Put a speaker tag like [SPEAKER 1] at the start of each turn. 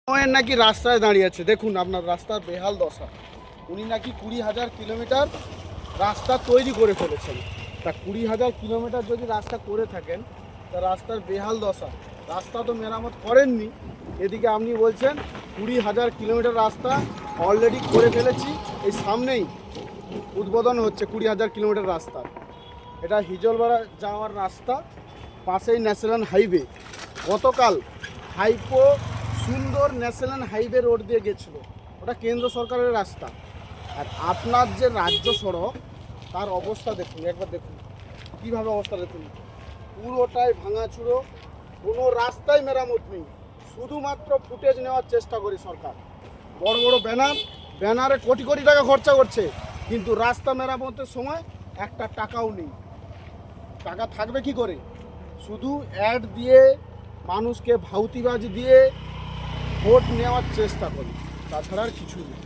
[SPEAKER 1] সময়ের নাকি রাস্তায় দাঁড়িয়ে আছে, দেখুন আপনার রাস্তার বেহাল দশা। উনি নাকি 20,000 কিলোমিটার রাস্তা তৈরি করে ফেলেছেন। তা 20,000 কিলোমিটার যদি রাস্তা করে থাকেন, তা রাস্তার বেহাল দশা, রাস্তা তো মেরামত করেননি। এদিকে আপনি বলছেন 20,000 কিলোমিটার রাস্তা অলরেডি করে ফেলেছি। এই সামনেই উদ্বোধন হচ্ছে 20,000 কিলোমিটার রাস্তা। এটা হিজলপাড়া যাওয়ার রাস্তা, পাশেই ন্যাশনাল হাইওয়ে। গতকাল হাইকো সুন্দর ন্যাশনাল হাইওয়ে রোড দিয়ে গেছিলো, ওটা কেন্দ্র সরকারের রাস্তা। আর আপনার যে রাজ্য সড়ক, তার অবস্থা দেখুন, একবার দেখুন কীভাবে অবস্থা দেখুন। পুরোটাই ভাঙাচুরো, কোনো রাস্তায় মেরামত নেই। শুধুমাত্র ফুটেজ নেওয়ার চেষ্টা করি সরকার। বড় বড় ব্যানারে কোটি কোটি টাকা খরচা করছে, কিন্তু রাস্তা মেরামতের সময় একটা টাকাও নেই। টাকা থাকবে কি করে? শুধু অ্যাড দিয়ে, মানুষকে ভাউতিবাজি দিয়ে ভোট নেওয়ার চেষ্টা করি, তাছাড়া আর কিছুই নেই।